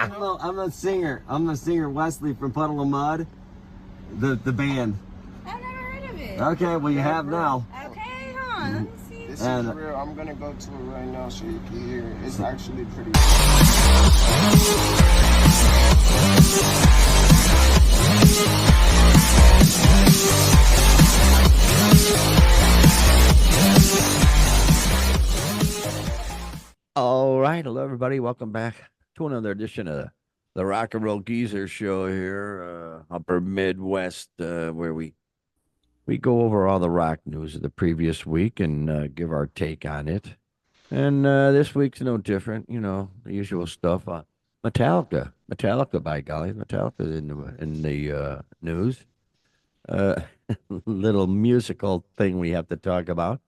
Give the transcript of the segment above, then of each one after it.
I'm a singer. I'm the singer Wesley from Puddle of Mud, the band. I've never heard of it. Okay, well you have now. Okay, hold on. Let me see. This is real. I'm gonna go to it right now so you can hear it. It's actually pretty. All right, hello everybody. Welcome back to another edition of the Rock and Roll Geezer Show here, Upper Midwest, where we go over all the rock news of the previous week and give our take on it. And this week's no different, you know, the usual stuff. Metallica, by golly, Metallica's in the news. Little musical thing we have to talk about.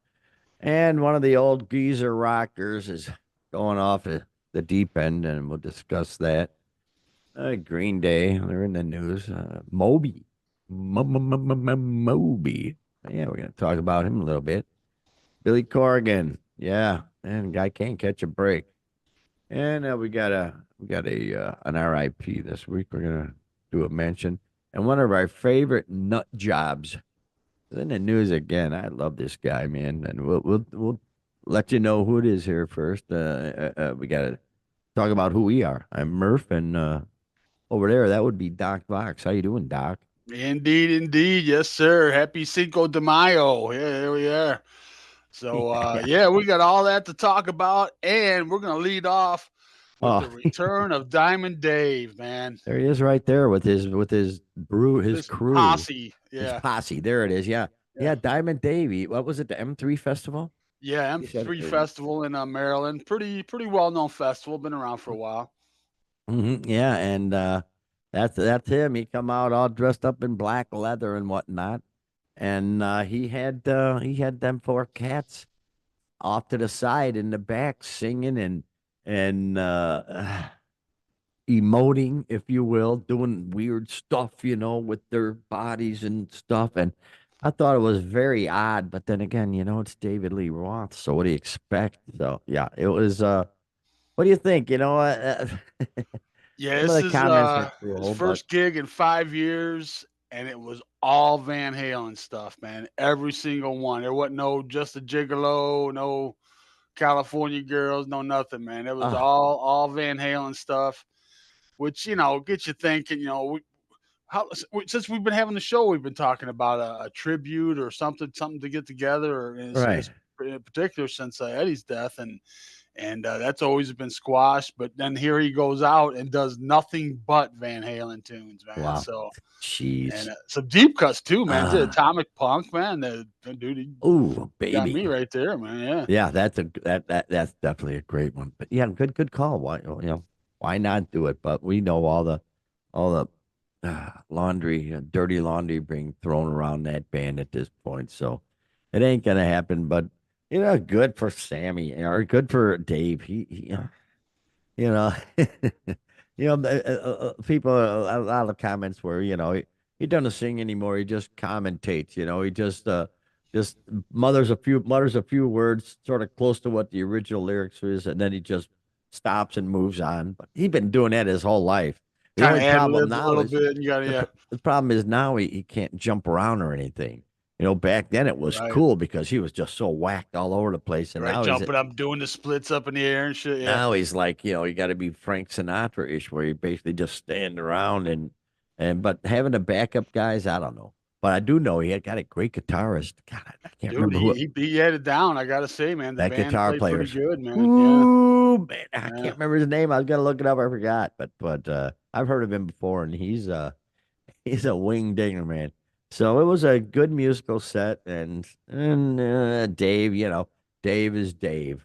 And one of the old geezer rockers is going off at the deep end, and we'll discuss that. Green Day, they're in the news. Moby. Moby. Yeah, we're going to talk about him a little bit. Billy Corgan. Yeah, and guy can't catch a break. And we got an RIP this week. We're going to do a mention. And one of our favorite nut jobs is in the news again. I love this guy, man. And we'll let you know who it is here first. We got to talk about who we are. I'm Murph, and over there, that would be Doc Vox. How you doing, Doc? Indeed. Yes, sir. Happy Cinco de Mayo. Yeah, here we are. So, yeah, we got all that to talk about, and we're going to lead off with the return of Diamond Dave, man. There he is right there with his crew. Posse. Yeah. His posse. There it is. Yeah. Diamond Dave. What was it, the M3 Festival? Yeah, M3 Festival in Maryland. Pretty well-known festival. Been around for a while. Mm-hmm. Yeah, and that's him. He come out all dressed up in black leather and whatnot, and he had them four cats off to the side in the back singing and emoting, if you will, doing weird stuff, you know, with their bodies and stuff. And I thought it was very odd, but then again, you know, it's David Lee Roth, so what do you expect? So yeah, it was. What do you think? You know, yeah, this is his first gig in 5 years, and it was all Van Halen stuff, man. Every single one. There wasn't no Just a Gigolo, no California Girls, no nothing, man. It was all Van Halen stuff, which, you know, gets you thinking, you know, since we've been having the show, we've been talking about a tribute or something to get together, or in particular since Eddie's death, and that's always been squashed. But then here he goes out and does nothing but Van Halen tunes, man. Wow. So, jeez, and some deep cuts too, man. Atomic Punk, man. The dude, baby, got me right there, man. Yeah, that's definitely a great one. But yeah, good call. Why not do it? But we know all the laundry, dirty laundry being thrown around that band at this point, so it ain't gonna happen. But you know, good for Sammy or good for Dave. He you know, people, a lot of comments where, you know, he doesn't sing anymore. He just commentates. You know, he just mutters a few words, sort of close to what the original lyrics is, and then he just stops and moves on. But he's been doing that his whole life. The only problem now is the problem is now he can't jump around or anything. You know, back then it was cool because he was just so whacked all over the place. And now jumping up, doing the splits up in the air and shit. Yeah. Now he's like, you know, you got to be Frank Sinatra-ish, where you basically just stand around but having the backup guys, I don't know. But I do know he had got a great guitarist. God, I can't remember who. He had it down. I gotta say, man, that guitar player pretty good, man. Ooh, man, I can't remember his name. I was gonna look it up. I forgot, but I've heard of him before, and he's a wing dinger, man. So it was a good musical set, and Dave, you know, Dave is Dave.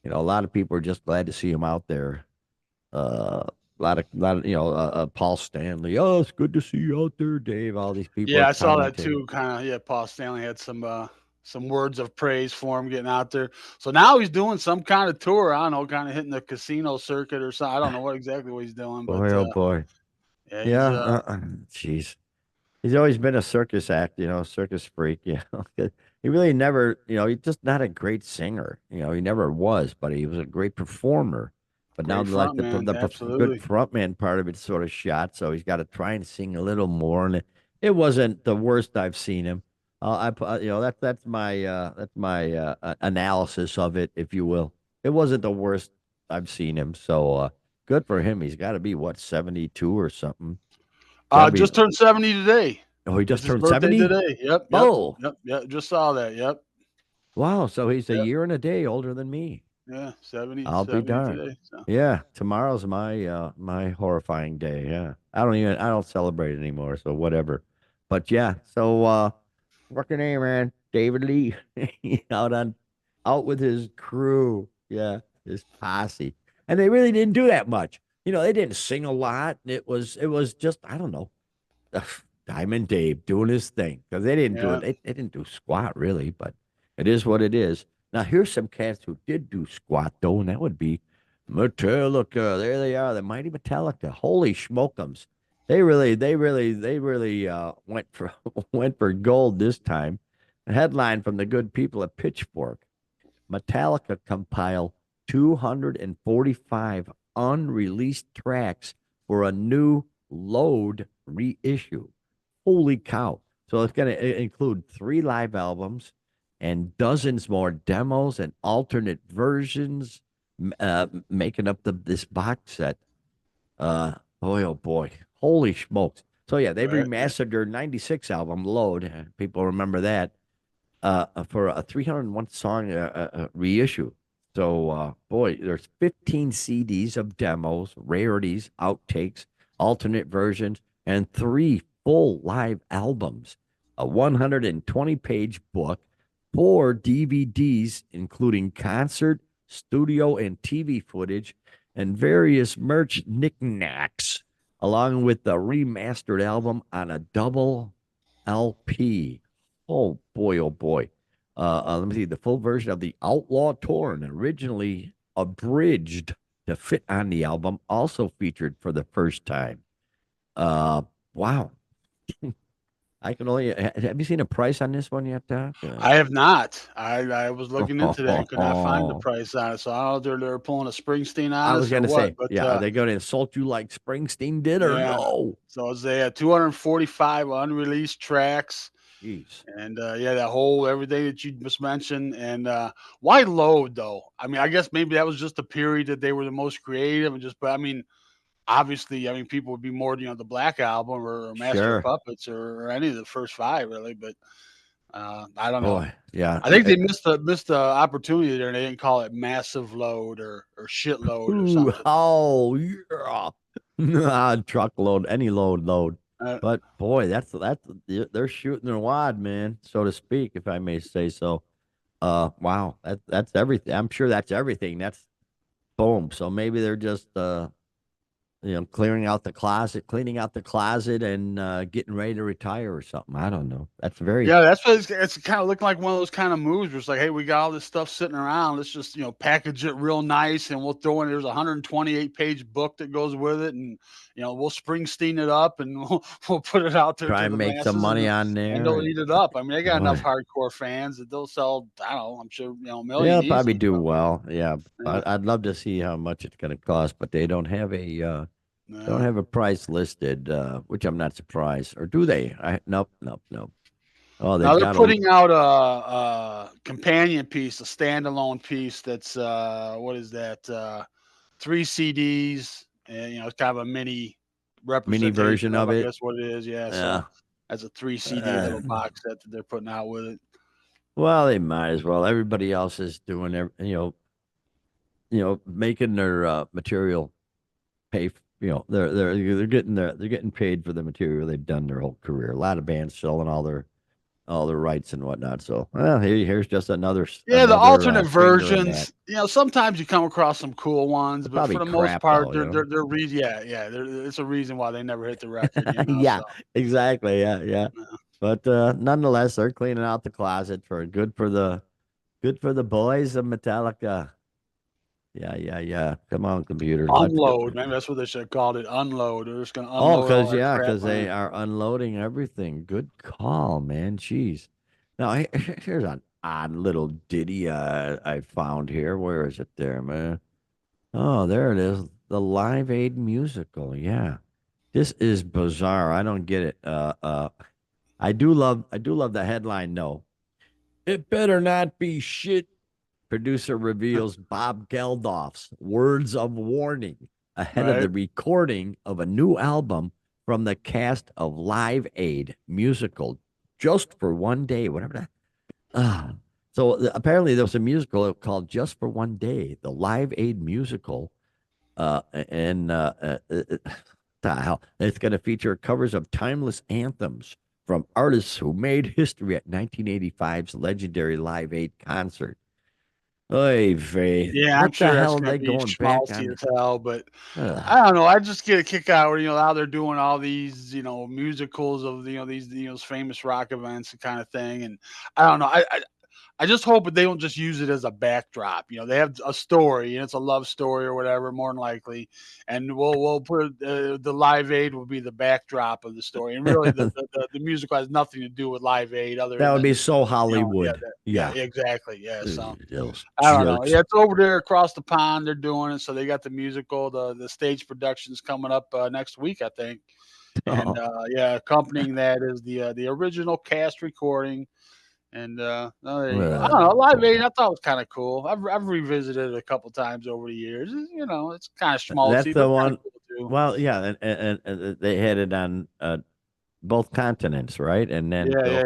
You know, a lot of people are just glad to see him out there. A lot of you know, Paul Stanley. Oh, it's good to see you out there, Dave. All these people. Yeah, I saw that too. Kind of. Yeah, Paul Stanley had some words of praise for him getting out there. So now he's doing some kind of tour. I don't know, kind of hitting the casino circuit or something. I don't know what he's doing. Boy, but, oh boy. Yeah. Jeez. He's always been a circus act, you know, circus freak, you know. He really never, you know, he's just not a great singer. You know, he never was, but he was a great performer. But now Great like front the man, good absolutely. frontman part of it's sort of shot, so he's got to try and sing a little more. And it wasn't the worst I've seen him. That's my analysis of it, if you will. It wasn't the worst I've seen him. So good for him. He's got to be what 72 or something. Gotta be. Just turned 70 today. Oh, he It's just his turned birthday 70. today. Oh, Yep. Just saw that. Yep. wow. So he's a Yep. year and a day older than me. Yeah. 70, I'll be 70 darned. today. So. Yeah, tomorrow's my horrifying day. Yeah. I don't celebrate anymore, so whatever. But yeah, so what's your name, man? David Lee out on out with his crew. Yeah, his posse. And they really didn't do that much. They didn't sing a lot. It was just, I don't know. Diamond Dave doing his thing because they didn't do Yeah. it. They didn't do squat really, but it is what it is. Now here's some cats who did do squat though, and that would be Metallica. There they are, the mighty Metallica. Holy schmokums! They really went for went for gold this time. A headline from the good people at Pitchfork: Metallica compile 245 unreleased tracks for a new Load reissue. Holy cow. So it's going to include 3 live albums and dozens more demos and alternate versions making up this box set. Boy, oh boy. Holy smokes. So yeah, they Right. remastered their 96 album, Load. People remember that for a 301 song reissue. So, boy, there's 15 CDs of demos, rarities, outtakes, alternate versions, and 3 full live albums, a 120-page book, 4 DVDs, including concert, studio, and TV footage, and various merch knickknacks, along with the remastered album on a double LP. Oh boy, oh boy. Let me see the full version of the Outlaw Torn, originally abridged to fit on the album, also featured for the first time. Wow. I can only have you seen a price on this one yet, Doc? I have not. I was looking into that and could not find the price on it. So I don't know if they're pulling a Springsteen I on was us or gonna what. say, But yeah, are they going to insult you like Springsteen did, or yeah. no? So it's 245 unreleased tracks. Jeez. And that whole everything that you just mentioned. And why Load though? I mean, I guess maybe that was just the period that they were the most creative and but I mean, obviously, I mean, people would be more, the Black Album or Master of Sure. Puppets or any of the first 5 really, but I don't know. Boy, yeah. I think they missed the opportunity there. And they didn't call it Massive Load or Shitload or Ooh, something. oh yeah. Truckload, any load. Uh, But boy, that's they're shooting their wad, man, so to speak, if I may say so. Wow, that's everything. I'm sure that's everything. That's boom. So maybe they're just cleaning out the closet and getting ready to retire or something. I don't know. That's very Yeah, that's what it's kind of looking like one of those kind of moves where it's like, hey, we got all this stuff sitting around. Let's just, package it real nice and we'll throw in there's a 128-page book that goes with it. And, we'll Springsteen it up and we'll put it out there try to and the make some masses money and, on and there. they'll eat it up. I mean, they got enough Boy. hardcore fans that they'll sell, I don't know, I'm sure, a million They'll probably easy. do well. Yeah. Yeah. I'd love to see how much it's going to cost, but they don't have a don't No. have a price listed, which I'm not surprised. Or do they? Nope. Oh, they've Now they're got putting out a companion piece, a standalone piece that's what is that? 3 CDs, and it's kind of a mini mini representation version of, of I it. guess, what it is. Yeah, Yeah. so as a 3 CD little box set that they're putting out with it. Well, they might as well. Everybody else is doing making their material pay. They're getting paid for the material they've done their whole career. A lot of bands selling all their rights and whatnot. So, well, here's just another Yeah, the alternate finger in that. versions. Sometimes you come across some cool ones, They're but for probably the most crap part, though, it's a reason why they never hit the record. Yeah, So exactly. Yeah. yeah. But nonetheless, they're cleaning out the closet for good for the boys of Metallica. Yeah. Come on, computer. Let's go. Unload, maybe that's what they should have called it. Unload. They're just gonna Oh, unload all that crap. because they are unloading everything. Good call, man. Jeez. Now here's an odd little ditty I found here. Where is it there, man? Oh, there it is. The Live Aid musical. Yeah. This is bizarre. I don't get it. I do love the headline though. It better not be shit. Producer reveals Bob Geldof's words of warning ahead of Right. the recording of a new album from the cast of Live Aid musical just for one day, whatever that. Uh, apparently there was a musical called Just for One Day, the Live Aid musical. And the hell, it's going to feature covers of timeless anthems from artists who made history at 1985's legendary Live Aid concert. Oy vey. Yeah, I'm What the sure that's hell are gonna they be going back schmaltzy on? as hell, but Ugh. I don't know. I just get a kick out where now they're doing all these musicals of these famous rock events and kind of thing, and I don't know. I just hope that they don't just use it as a backdrop. They have a story and it's a love story or whatever, more than likely, and we'll put the Live Aid will be the backdrop of the story, and really the musical has nothing to do with Live Aid other That would be than so yeah, Hollywood. yeah, Yeah. exactly, yeah. So Those I don't know. jerks. Yeah, it's over there across the pond. They're doing it, so they got the musical, the stage productions coming up next week, I think. And Oh, yeah, accompanying that is the original cast recording. And oh, there you go. I don't know. Live Aid, I thought was kind of cool. I've revisited it a couple times over the years. It's kind of that's schmaltzy, the but kind one. of cool too. Well, yeah, and they had it on both continents, right? And then Yeah, yeah, yeah.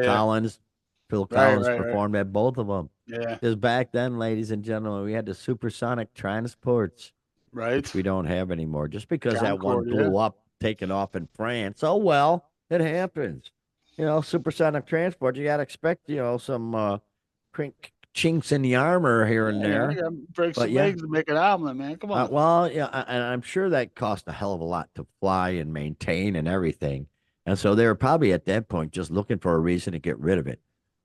Phil Right, Collins right, right. performed at both of them. Yeah, Because back then, ladies and gentlemen, we had the supersonic transports, which right. we don't have anymore. Just because that one Concord, yeah. blew up, taken off in France, oh well, it happens. Supersonic transport, you got to expect, some chinks in the armor here and Yeah, man. there. You gotta break But some yeah, legs to make an omelet, man. Come on. well, yeah, and I'm sure that cost a hell of a lot to fly and maintain and everything. And so they were probably at that point just looking for a reason to get rid of it,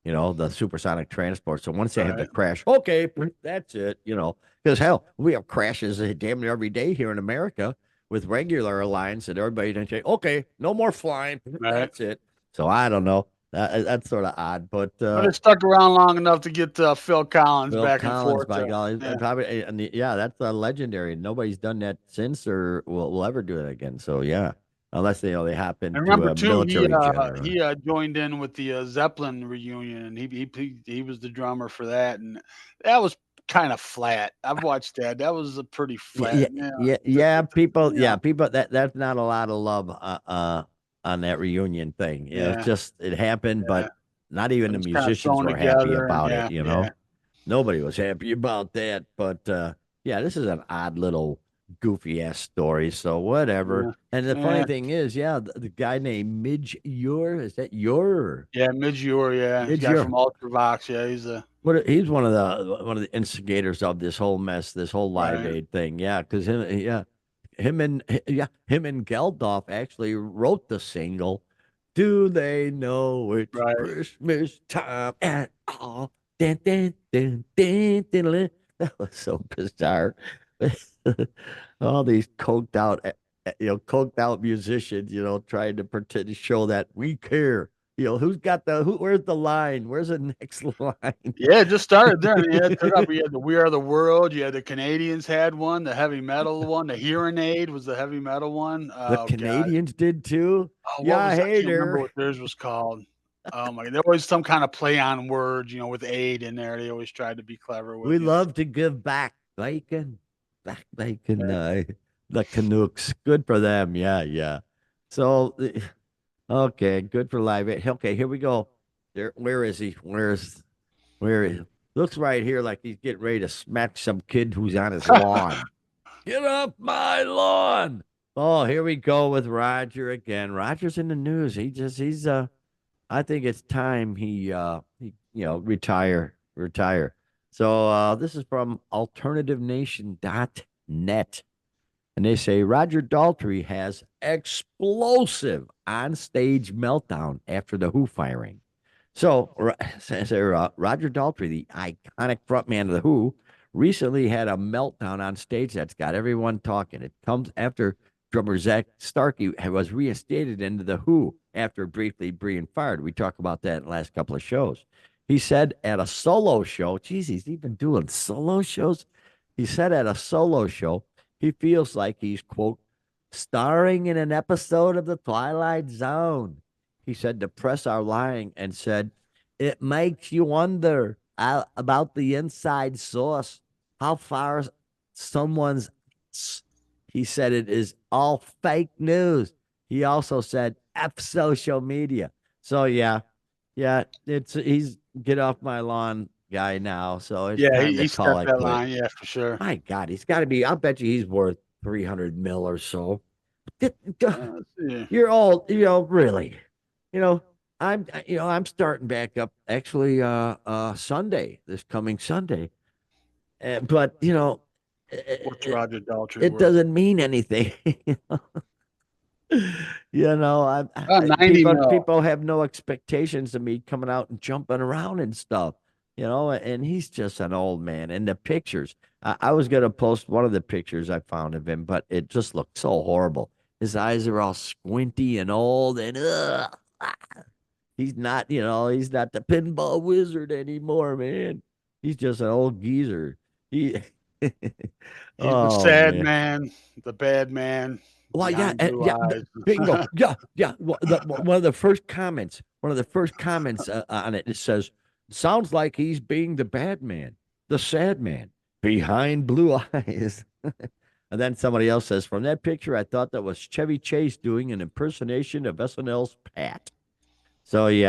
the supersonic transport. So once they had the Right. crash, okay, that's it. Because hell, we have crashes damn near every day here in America with regular airlines, and everybody didn't say, okay, no more flying, Right. that's it. So I don't know. That's sort of odd, but But it stuck around long enough to get Phil Collins Phil back and Collins, forth. by golly, Yeah. probably, yeah, that's legendary. Nobody's done that since, or will ever do it again. So yeah, unless they happen And to remember a too, military jet or. he joined in with the Zeppelin reunion, and he was the drummer for that, and that was kind of flat. I've watched that. That was a pretty flat. Yeah, Yeah, yeah, the, yeah. the, People, you yeah, know, people. That's not a lot of love, on that reunion thing. It's yeah, just it happened, yeah. but not even It the was kind of musicians thrown were happy together, and about it. yeah, yeah, Nobody was happy about that. But yeah, this is an odd little goofy ass story. So whatever. yeah, And the funny yeah, thing is, yeah, the guy named Midge Ure, is that your yeah. Midge yeah, he's Midge guy Ure? from Ultravox. Yeah, he's a He's one of the instigators of this whole mess, this whole Live right, Aid thing. Yeah, because him and Geldof actually wrote the single. Do they know it's right. Christmas time at all? Dun, dun, dun, dun, dun, dun. That was so bizarre. All these coked out musicians, trying to pretend to show that we care. Where's the line? Where's the next line? Yeah, it just started there. And you had the We Are the World. You had the Canadians had one, the heavy metal one. The Hearing Aid was the heavy metal one. The Oh God. Canadians did too. Oh, what Yeah, was I hey can't remember there. what theirs was called. Oh my god, there was some kind of play on words, with aid in there. They always tried to be clever with, We love to give back bacon. The Canucks, good for them. Yeah, yeah. So, okay, good for Live Aid. Okay, here we go. There, where is he? Where is? Looks right here like he's getting ready to smack some kid who's on his lawn. Get off my lawn! Oh, here we go with Roger again. Roger's in the news. He's I think it's time he retire. So this is from alternativenation.net. And they say Roger Daltrey has explosive on-stage meltdown after the Who firing. So Roger Daltrey, the iconic frontman of the Who, recently had a meltdown on stage that's got everyone talking. It comes after drummer Zach Starkey was reinstated into the Who after briefly being fired. We talked about that in the last couple of shows. He said at a solo show, geez, he's even doing solo shows. He said at a solo show He feels like he's, quote, starring in an episode of The Twilight Zone. He said the press are lying and said, it makes you wonder about the inside source, how far someone's. He said it is all fake news. He also said F social media. So yeah, he's get off my lawn guy now. So it's time to he call stepped it that quit. line, yeah, for sure. My God, he's got to be. I'll bet you he's worth 300 mil or so. You're all, really. I'm starting back up actually Sunday, this coming Sunday. But What's Roger Daltrey it worth? doesn't mean anything. $90 mil. People have no expectations of me coming out and jumping around and stuff, and he's just an old man. And the pictures, I was going to post one of the pictures I found of him, but it just looked so horrible. His eyes are all squinty and old, and he's not the pinball wizard anymore, man. He's just an old geezer. He's the sad man, the bad man. Well, yeah, bingo, yeah. One of the first comments on it says, "Sounds like he's being the bad man, the sad man behind blue eyes." And then somebody else says, "From that picture, I thought that was Chevy Chase doing an impersonation of SNL's Pat." So he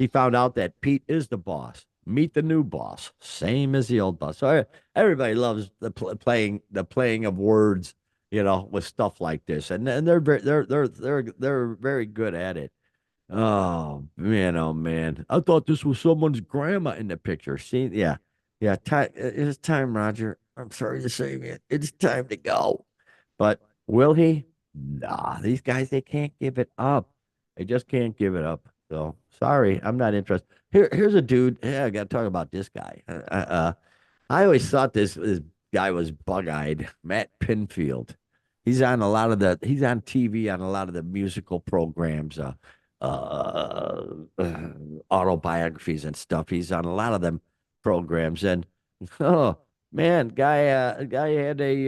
found out that Pete is the boss. Meet the new boss, same as the old boss. So everybody loves the playing of words, with stuff like this, and they're very good at it. Oh man! I thought this was someone's grandma in the picture. See, yeah. It's time, Roger. I'm sorry to say, man, it's time to go. But will he? Nah, these guys, they can't give it up. They just can't give it up. So sorry, I'm not interested. Here's a dude. Yeah, I got to talk about this guy. I always thought this guy was bug-eyed. Matt Pinfield. He's on TV on a lot of the musical programs, autobiographies and stuff. He's on a lot of them programs, and oh man, guy had he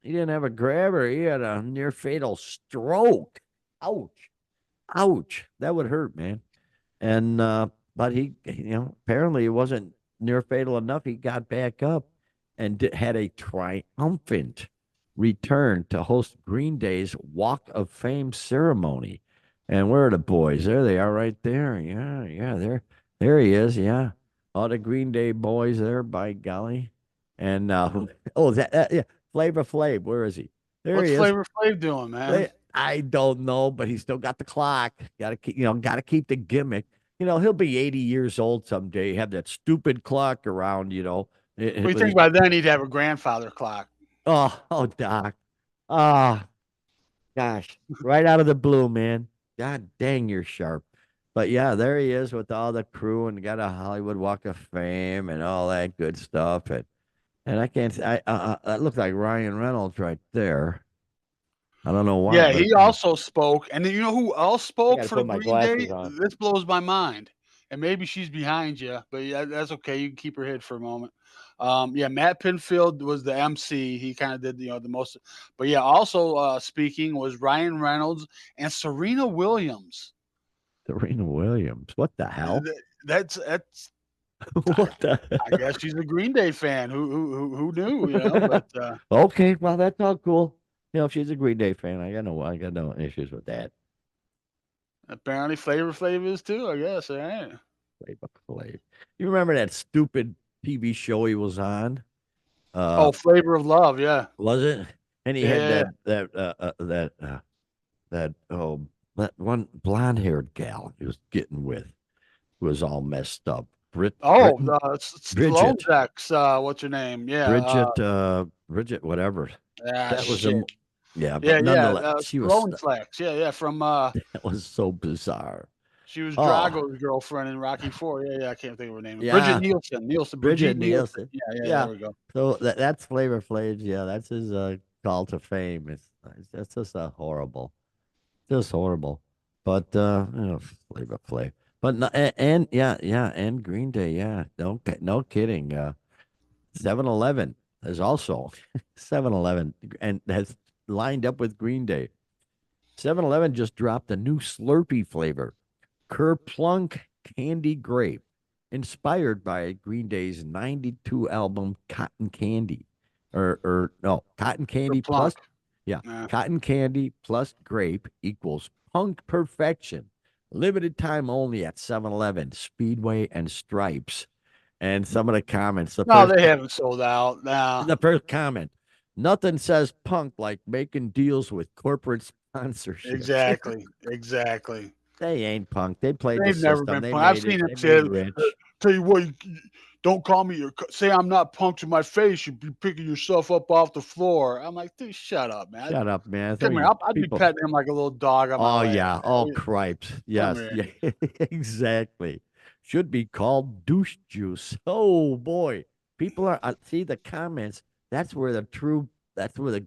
didn't have a grabber. He had a near fatal stroke. Ouch, that would hurt, man. And but he, apparently it wasn't near fatal enough. He got back up and had a triumphant return to host Green Day's Walk of Fame ceremony. And where are the boys? There they are, right there. Yeah, there he is. Yeah, all the Green Day boys there. By golly, and Flavor Flav. Where is he? What's Flavor Flav doing, man? I don't know, but he's still got the clock. Got to keep the gimmick. He'll be 80 years old someday. Have that stupid clock around. What do you think by then he'd have a grandfather clock? Oh, Doc. Gosh, right out of the blue, man. God dang, you're sharp. But yeah, there he is with all the crew and got a Hollywood Walk of Fame and all that good stuff. And I can't. That looks like Ryan Reynolds right there. I don't know why. Yeah, he also spoke, and you know who else spoke for the Green Day? On. This blows my mind. And maybe she's behind you, but yeah, that's okay. You can keep her hid for a moment. Matt Pinfield was the MC. He kind of did the most. But yeah, also speaking was Ryan Reynolds and Serena Williams. Serena Williams, what the hell? That's what the? I guess she's a Green Day fan. Who knew? But okay, well that's all cool. If she's a Green Day fan, I got no issues with that. Apparently, Flavor Flav is too. I guess, right? Flavor Flav. You remember that stupid TV show he was on? Flavor of Love, yeah. Was it? And he had that one blonde-haired gal he was getting with, who was all messed up. Bridget. Stallone's ex. What's her name? Yeah, Bridget, whatever. That was nonetheless, she was Flex. Yeah. From that was so bizarre. She was Drago's girlfriend in Rocky IV. Yeah. I can't think of her name. Yeah. Bridget Nielsen. Bridget Nielsen. Yeah. There we go. So that's Flavor Flav. Yeah, that's his call to fame. It's just horrible, But Flavor Flav. But and Green Day. Yeah, no kidding. 7-Eleven. there's also 7-Eleven, and that's lined up with Green Day. 7-Eleven just dropped a new Slurpee flavor, Kerplunk Candy Grape, inspired by Green Day's 92 album Cotton Candy. Or no, Cotton Candy plus, Plunk. yeah, Cotton Candy plus grape equals punk perfection. Limited time only at 7-Eleven, Speedway, and Stripes. And some of the comments. No, they haven't sold out. No. The first comment, nothing says punk like making deals with corporate sponsorship. Exactly. Exactly. They ain't punk. They played They've the never system. been They punk. made I've seen it. him They say, made rich. tell you what, don't call me or say I'm not punk to my face. You'd be picking yourself up off the floor. I'm like, dude, shut up, man. Shut up, man. Come here. I'd be petting him like a little dog on my Oh, leg. yeah. Oh, cripes. Yes. here. Yeah. Exactly. Should be called douche juice. Oh, boy. People are, see the comments. That's where the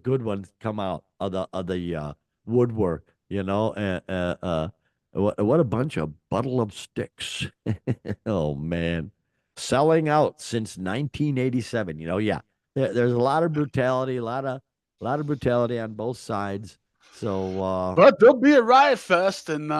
good ones come out of the woodwork, you know. What a bunch of bundle of sticks. Oh, man. Selling out since 1987. You know, yeah. There's a lot of brutality, a lot of brutality on both sides. So, but there'll be a Riot Fest, and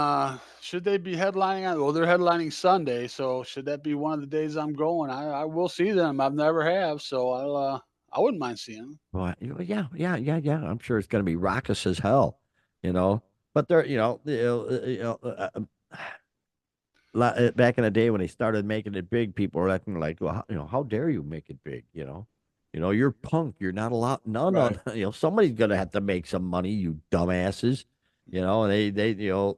should they be headlining on? Well, they're headlining Sunday, so should that be one of the days I'm going? I will see them. I've never have, so I wouldn't mind seeing them. well, yeah. I'm sure it's going to be raucous as hell, you know. But they're, back in the day when they started making it big, people were acting like, well, how dare you make it big, you're punk. You're not allowed. No, Right. no. Somebody's gonna have to make some money. You dumbasses. And they.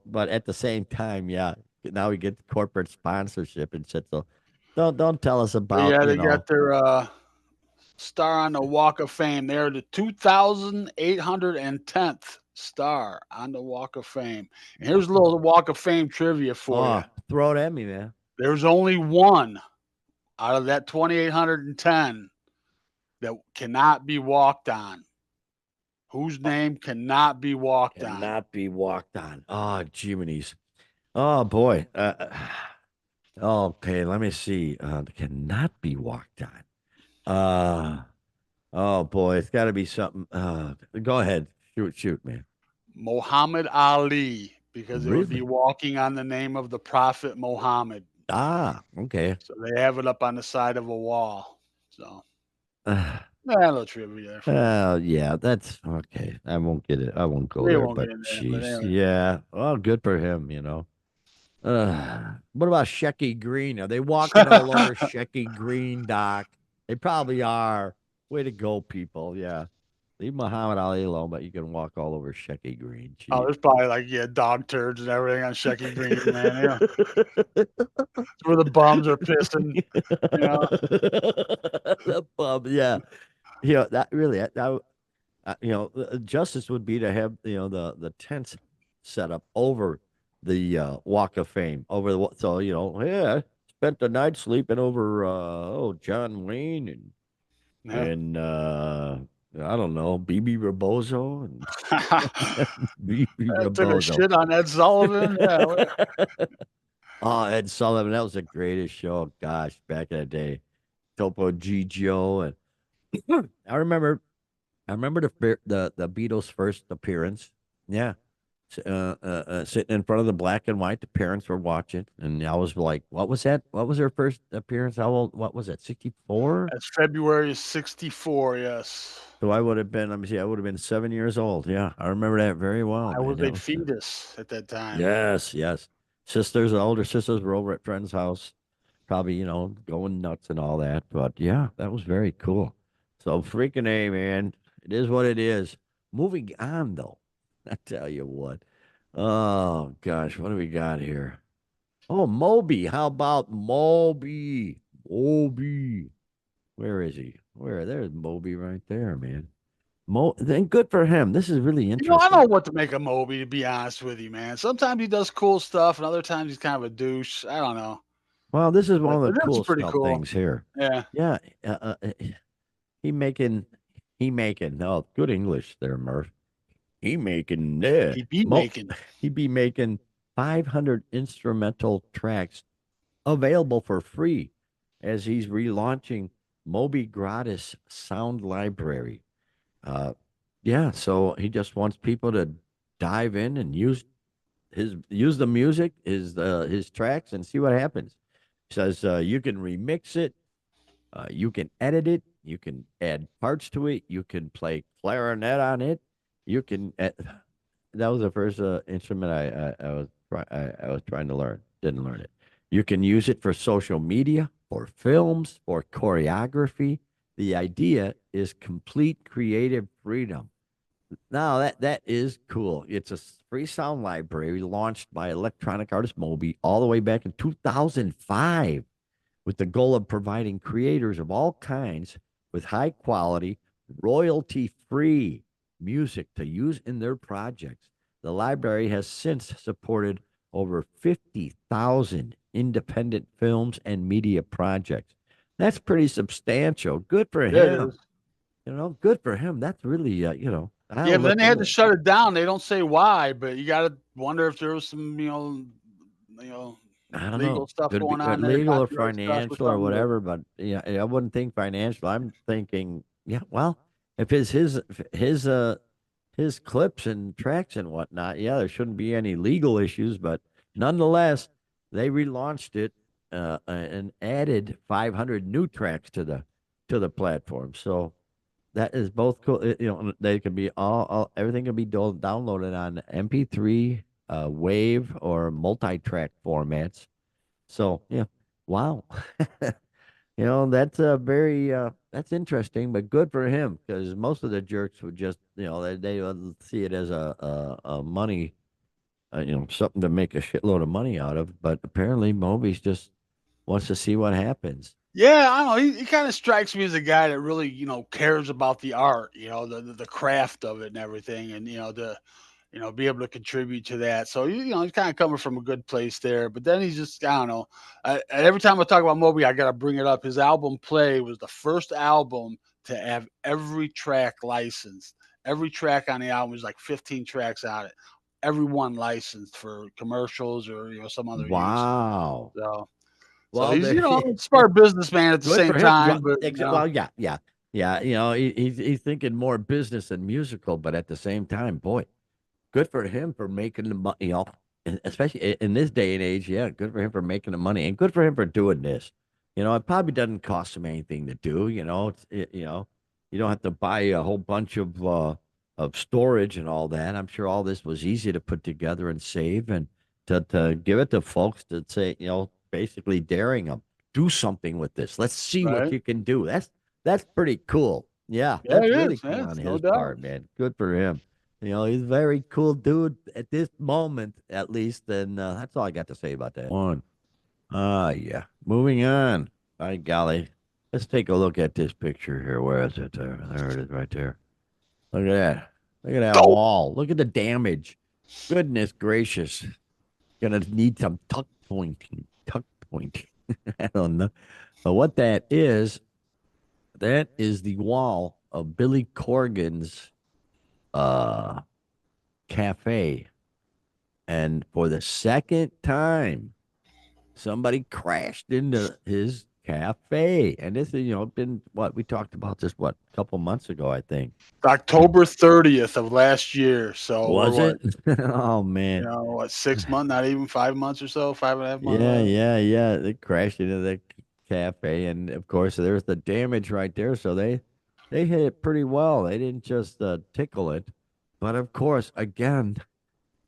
But at the same time, yeah. Now we get corporate sponsorship and shit. So don't tell us about. Yeah, they got their star on the Walk of Fame. They're the 2,810th star on the Walk of Fame. And here's a little Walk of Fame trivia for you. Throw it at me, man. There's only one out of that 2,810 that cannot be walked on. Whose name cannot be walked on? Cannot be walked on. Oh, Jiminy's. Oh, boy. Okay, let me see. Cannot be walked on. Oh, boy. It's got to be something. Go ahead. Shoot, man. Muhammad Ali, because it would be Really? walking on the name of the Prophet Muhammad. Okay. So they have it up on the side of a wall. So, a little trivia there. Yeah, that's okay. I won't get it. I won't go We there. won't But get in there, but jeez, anyway. yeah. Oh, good for him. What about Shecky Green? Are they walking all over Shecky Green, Doc? They probably are. Way to go, people. Yeah. Leave Muhammad Ali alone, but you can walk all over Shecky Green. Oh, Jeez. there's probably like dog turds and everything on Shecky Green, man. Yeah. It's where the bums are pissing. The bum, yeah. That really, justice would be to have the tents set up over the Walk of Fame, so yeah, spent the night sleeping over John Wayne and I don't know, BB Rebozo and BB Took a Rebozo. shit on Ed Sullivan. Yeah. Oh, Ed Sullivan, that was the greatest show. Gosh, back in the day, Topo Gigio, and I remember the Beatles' first appearance. Yeah, sitting in front of the black and white. The parents were watching, and I was like, "What was that? What was their first appearance? How old? What was it? 64? That's February of 64. Yes. So I would have been. Let me see. I would have been 7 years old. Yeah, I remember that very well. I was a fetus at that time. Yes. Older sisters were over at friend's house, probably going nuts and all that. But yeah, that was very cool. So freaking A, man. It is what it is. Moving on, though. I tell you what. Oh, gosh. What do we got here? Oh, Moby. How about Moby? Moby. Where is he? There's Moby right there, man. Then good for him. This is really interesting. I don't know what to make of Moby, to be honest with you, man. Sometimes he does cool stuff, and other times he's kind of a douche. I don't know. Well, this is one of the cool things here. Yeah. Yeah. He making. Oh, good English there, Murph. He be making 500 instrumental tracks available for free as he's relaunching Moby Gratis Sound Library. Yeah, so he just wants people to dive in and use the music, his tracks, and see what happens. He says you can remix it, you can edit it, you can add parts to it, you can play clarinet on it, you can. That was the first instrument I was trying to learn. Didn't learn it. You can use it for social media, for films, for choreography. The idea is complete creative freedom. Now that is cool. It's a free sound library launched by electronic artist Moby all the way back in 2005 with the goal of providing creators of all kinds with high quality, royalty free music to use in their projects. The library has since supported over 50,000 independent films and media projects. That's pretty substantial. Good for Yeah, him. Good for him. That's really, yeah, I'll but then look they had to into. shut it down. They don't say why, but you got to wonder if there was some, you know, I don't legal know. stuff Could be going on there, legal or copyright stuff or financial or something. But whatever, but yeah, I wouldn't think financial. I'm thinking, yeah, well, if it's his clips and tracks and whatnot, yeah, there shouldn't be any legal issues, but nonetheless, they relaunched it and added 500 new tracks to the platform. So that is both cool. They can be all everything can be downloaded on MP3, WAV, or multi-track formats. So yeah, wow. That's very that's interesting, but good for him because most of the jerks would just they would see it as a money something to make a shitload of money out of. But apparently, Moby's just wants to see what happens. yeah, I don't know. He kind of strikes me as a guy that really, cares about the art, the craft of it and everything, and be able to contribute to that. So he's kind of coming from a good place there. But then he's just, I don't know. Every time I talk about Moby, I got to bring it up. His album Play was the first album to have every track licensed. Every track on the album was like 15 tracks on it. Every one licensed for commercials or some other use. Wow. So Well, he's there, a smart businessman at the good same for him. time, but Well, yeah, yeah, yeah. He's thinking more business than musical, but at the same time, boy, good for him for making the money. Especially in this day and age. Yeah, good for him for making the money, and good for him for doing this. It probably doesn't cost him anything to do. You don't have to buy a whole bunch of storage and all that. I'm sure all this was easy to put together and save, and to give it to folks to say, basically daring them, do something with this. Let's see what right. you can do. That's pretty cool. Yeah, Yeah, that's it really is. cool Yeah, on no his doubt. part, man. Good for him. He's a very cool dude at this moment, at least. And that's all I got to say about that one. Yeah. Moving on. By golly. Let's take a look at this picture here. Where is it? There it is right there. Look at that. Look at that Dope. wall. Look at the damage. Goodness gracious. Gonna need some tuck pointing. Tuck pointing. I don't know. But what that is the wall of Billy Corgan's uh cafe. And for the second time, somebody crashed into his cafe. And this is, been what we talked about this, a couple months ago, I think. October 30th of last year. So we're Was what, it? Oh, man. 6 months, not even 5 months or so, 5.5 months. Yeah, yeah, yeah. They crashed into the cafe. And of course, there's the damage right there. So they hit it pretty well. They didn't just tickle it. But of course, again,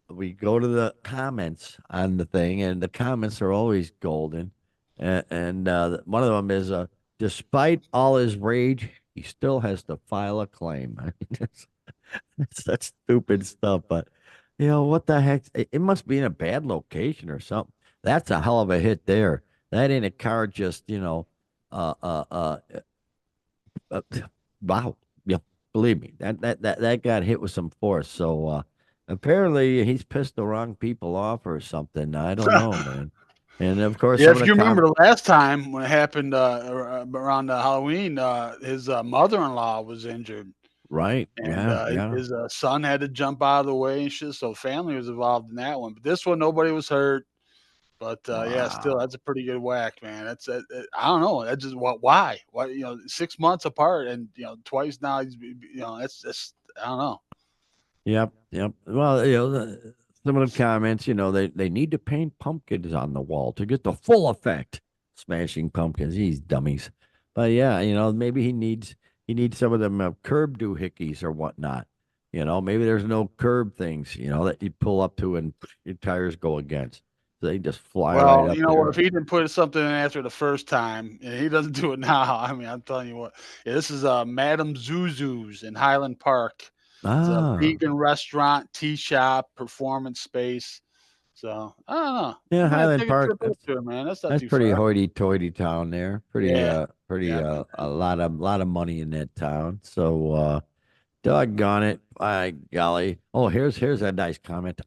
we go to the comments on the thing, and the comments are always golden. And one of them is, despite all his rage, he still has to file a claim. I mean, it's such stupid stuff, but what the heck? It must be in a bad location or something. That's a hell of a hit there. That ain't a car just, uh, uh, uh, uh wow. Yeah, believe me, that got hit with some force. So apparently he's pissed the wrong people off or something. I don't know, man. And of course, Yeah, some of if the you remember the last time when it happened around Halloween, his mother-in-law was injured, right, and yeah, yeah, his son had to jump out of the way and shit. So family was involved in that one. But this one, nobody was hurt. But yeah, still, Wow. that's a pretty good whack, man. That's I don't know. That's just why? Why 6 months apart, and twice now. That's I don't know. Yep, yep. Well, some of the comments, they need to paint pumpkins on the wall to get the full effect. Smashing pumpkins, these dummies. But yeah, maybe he needs some of them curb doohickeys or whatnot. Maybe there's no curb things, that you pull up to and your tires go against. So they just fly right Well, up you know what? there. If he didn't put something in after the first time, and he doesn't do it now, I mean, I'm telling you what. Yeah, this is Madame Zuzu's in Highland Park. It's a Ah, vegan restaurant, tea shop, performance space. So I don't know. yeah, I might Highland take a Park. trip up That's there, man. That's not that's too pretty far. hoity-toity town there. Pretty, Yeah, pretty, exactly, a man. lot of money in that town. So, doggone it. By golly. Oh, here's a nice comment.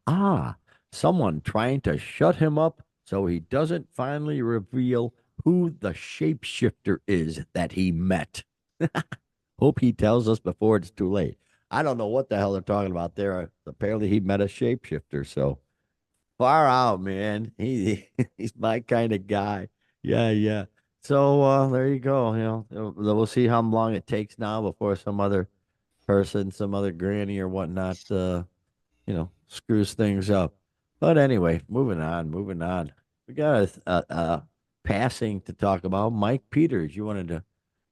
Someone trying to shut him up so he doesn't finally reveal who the shapeshifter is that he met. Hope he tells us before it's too late. I don't know what the hell they're talking about there. Apparently he met a shapeshifter, so far out, man. He's my kind of guy. Yeah, yeah. So there you go. We'll see how long it takes now before some other person, some other granny or whatnot, screws things up. But anyway, moving on, moving on. We got a passing to talk about. Mike Peters. You wanted to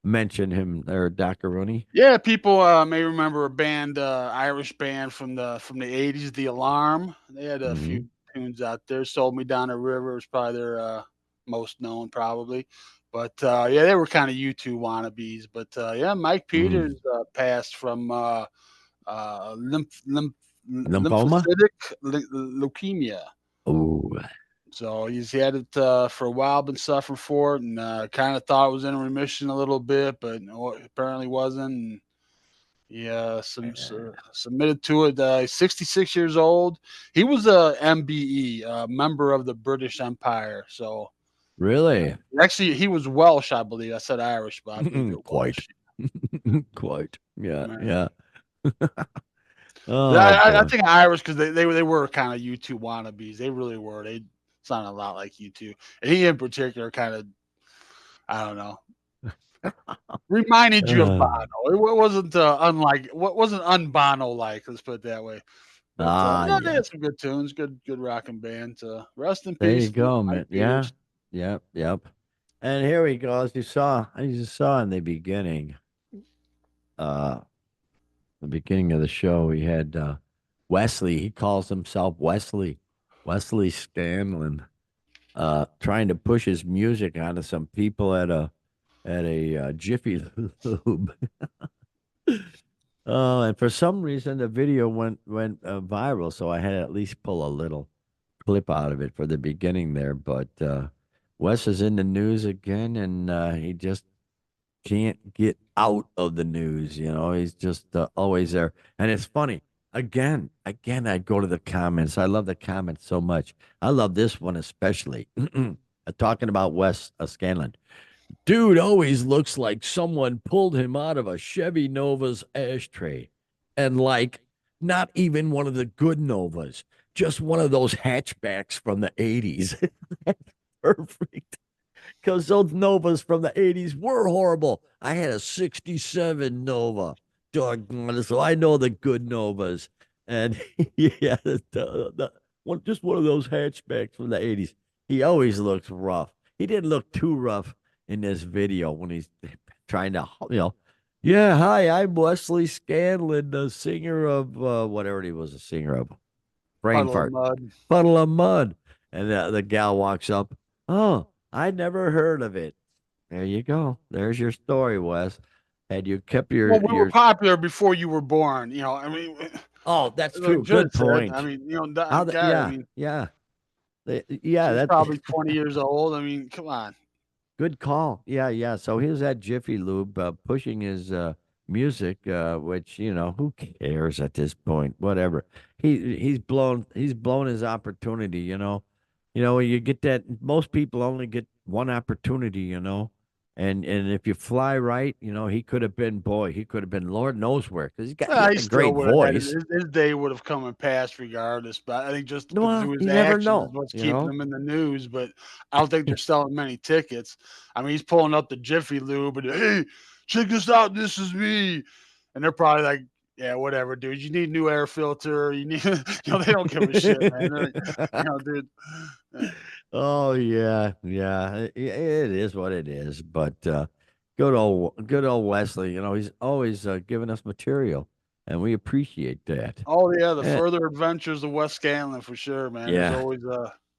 mention him there, Dr. Rooney? Yeah, people may remember a band, Irish band from the '80s, The Alarm. They had a Hmm. few tunes out there. "Sold Me Down the River" was probably their most known, probably. But yeah, they were kind of U2 wannabes. But yeah, Mike Mm. Peters passed from Lymphoma? lymphocytic leukemia. Oh, So he's had it for a while, been suffering for it, and kind of thought it was in remission a little bit, but no, apparently wasn't. And he submitted to it. He's 66 years old. He was a MBE, member of the British Empire. So really? actually, he was Welsh, I believe. I said Irish, but I believe you're Quite. Welsh. Quite. Yeah, Right. yeah. Yeah, Oh I boy. think Irish because they were kind of U2 wannabes. They really were. They sounded a lot like U2, and he in particular kind of, I don't know, reminded you of Uh, Bono. It wasn't unlike what wasn't un-Bono like. Let's put it that way. But no, they yeah. had some good tunes, good rocking band. Rest in There you peace, go, Mike man. Yeah. Peters. Yep, yep. And here we go. As you saw in uh the beginning of the show, we had Wesley. He calls himself Wesley Scantlin, trying to push his music onto some people at a Jiffy Lube. Oh, and for some reason the video went viral, so I had to at least pull a little clip out of it for the beginning there. But Wes is in the news again, and he just can't get out of the news. He's just always there, and it's funny. Again, I go to the comments. I love the comments so much. I love this one especially. Talking about Wes Scanlon. Dude always looks like someone pulled him out of a Chevy Nova's ashtray. And like, not even one of the good Novas, just one of those hatchbacks from the 80s. That's perfect. Because those Novas from the 80s were horrible. I had a 67 Nova. Doggone it. So I know the good Novas. And yeah, just one of those hatchbacks from the 80s. He always looks rough. He didn't look too rough in this video when he's trying to, yeah, hi, I'm Wesley Scanlon, the singer of whatever he was a singer of. Brain Puddle of fart. mud. Puddle of mud. And the gal walks up. Oh, I never heard of it. There you go. There's your story, Wes. Had you kept Well, we were your popular before you were born. I mean, Oh, that's like true. Judd Good said. I point. mean, How God. I yeah, mean, yeah. Yeah, she's that probably 20 years old. I mean, come on. good call. Yeah, yeah. So here's that Jiffy Lube pushing his music, which who cares at this point? Whatever. He's blown his opportunity. When you get that, most people only get one opportunity. And if you fly right, he could have been Lord knows where, because he Well, had he a still great would have had voice. his day would have come and passed regardless. But I think just Well, through his you never actions is know, what's keeping him in the news. But I don't think they're selling many tickets. I mean, he's pulling up the Jiffy Lube and hey, check this out, this is me, and they're probably like, yeah, whatever, dude. You need new air filter. You need, they don't give a shit, man. They're like, dude. Oh yeah, yeah. It is what it is. But good old Wesley. He's always giving us material, and we appreciate that. Oh yeah, the Eh, further adventures of Wes Scantlin for sure, man. There's yeah. always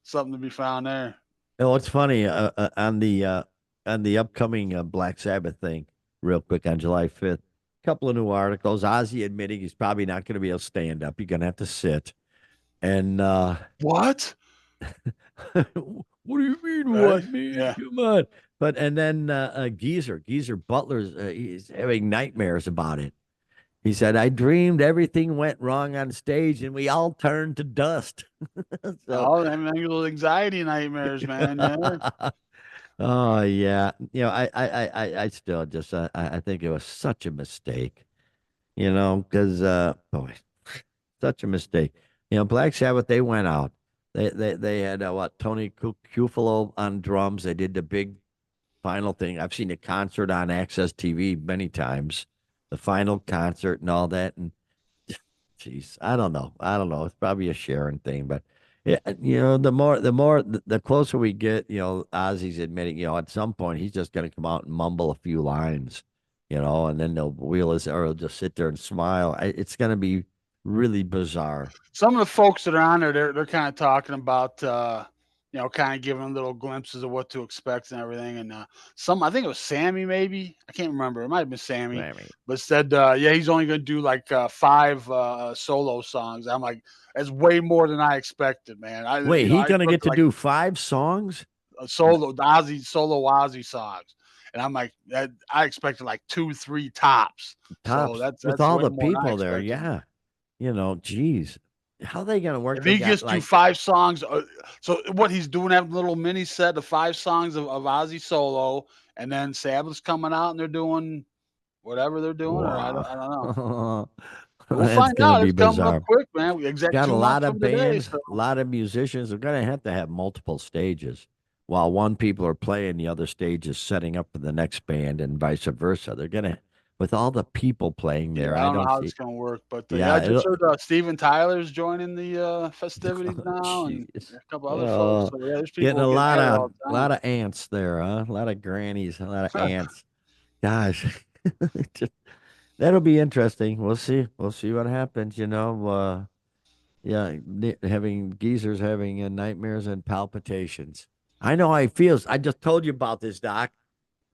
something to be found there. It's funny on the upcoming Black Sabbath thing, real quick on July 5th. Couple of new articles. Ozzy admitting he's probably not going to be able to stand up. You're going to have to sit. And What? what do you mean, Right? what, man? Yeah. Come on. But and then Geezer Butler's he's having nightmares about it. He said, I dreamed everything went wrong on stage and we all turned to dust. So Oh, them little anxiety nightmares, man. Yeah. oh yeah. I still just I think it was such a mistake, because boy, such a mistake. Black Sabbath, they went out. They had Tony Cuffalo on drums. They did the big final thing. I've seen the concert on Access TV many times, the final concert and all that. And jeez, I don't know. I don't know. It's probably a Sharon thing, but yeah, the closer we get, Ozzy's admitting, at some point he's just going to come out and mumble a few lines, and then they'll wheel his, or he'll just sit there and smile. It's going to be really bizarre. Some of the folks that are on there, they're kind of talking about, kind of giving little glimpses of what to expect and everything. And I think it was Sammy, maybe I can't remember. It might have been Sammy, Right. but said, yeah, he's only going to do like 5 solo songs. I'm like, that's way more than I expected, man. Wait, he I going to get expected to like do 5 songs? solo Ozzy songs. And I'm like, I expected like 2, 3 tops. So Tops with that's all way the more than I people there. expected. Yeah. Geez, how they going to work? If They he got gets to like, 5 songs, so what he's doing, that little mini set of 5 songs of Ozzy solo, and then Sabbath's coming out and they're doing whatever they're doing, or I don't know. wow. We'll That's find going to out. be It's coming up bizarre. quick, man. Exact Got a 2 months lot of from today. bands, So a lot of musicians. They're going to have multiple stages. While one people are playing, the other stage is setting up for the next band, and vice versa. They're going to, with all the people playing yeah, there, I I don't know don't how see. it's gonna work, but yeah, I Yeah, just heard Steven Tyler's joining the festivities oh, now, and jeez. a couple other folks. Oh, So yeah, there's getting people a getting lot married of all the lot of ants there, huh? A lot of grannies, a lot of time. ants. Gosh, Just- that'll be interesting. We'll see. We'll see what happens. Yeah, having geezers having nightmares and palpitations. I know how he feels. I just told you about this, Doc.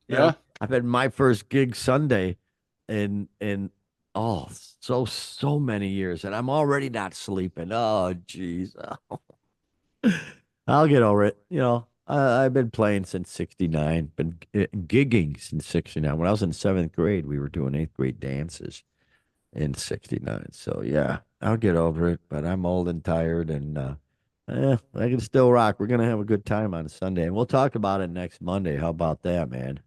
Yeah. I've had my first gig Sunday in oh so many years, and I'm already not sleeping. Oh, jeez. I'll get over it. I've been playing since '69. Been gigging since '69. When I was in 7th grade, we were doing 8th grade dances in '69. So yeah, I'll get over it. But I'm old and tired, and I can still rock. We're gonna have a good time on Sunday, and we'll talk about it next Monday. How about that, man?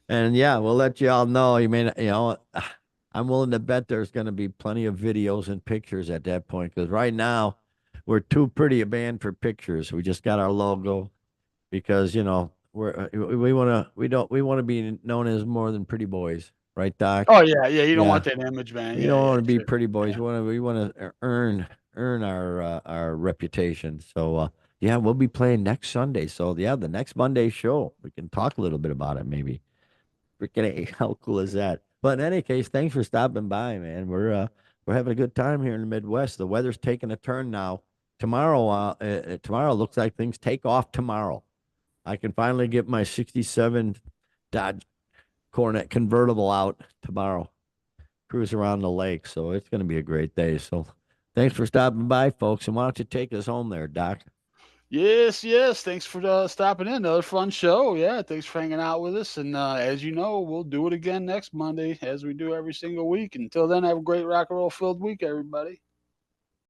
And yeah, we'll let you all know. I'm willing to bet there's going to be plenty of videos and pictures at that point, because right now we're too pretty a band for pictures. We just got our logo because we want to be known as more than pretty boys, right, Doc? Oh yeah, yeah. You don't Yeah, want that image, man. we Yeah, don't yeah, want to be sure. pretty boys. Yeah. We want to earn our reputation. So yeah, we'll be playing next Sunday. So yeah, the next Monday show, we can talk a little bit about it maybe. Freaking A, how cool is that? But in any case, thanks for stopping by, man. We're having a good time here in the Midwest. The weather's taking a turn now. Tomorrow looks like things take off tomorrow. I can finally get my '67 Dodge Coronet convertible out tomorrow. Cruise around the lake, so it's going to be a great day. So, thanks for stopping by, folks. And why don't you take us home there, Doc? Yes, yes. Thanks for stopping in. Another fun show. Yeah, thanks for hanging out with us. And as you know, we'll do it again next Monday, as we do every single week. Until then, have a great rock and roll filled week, everybody.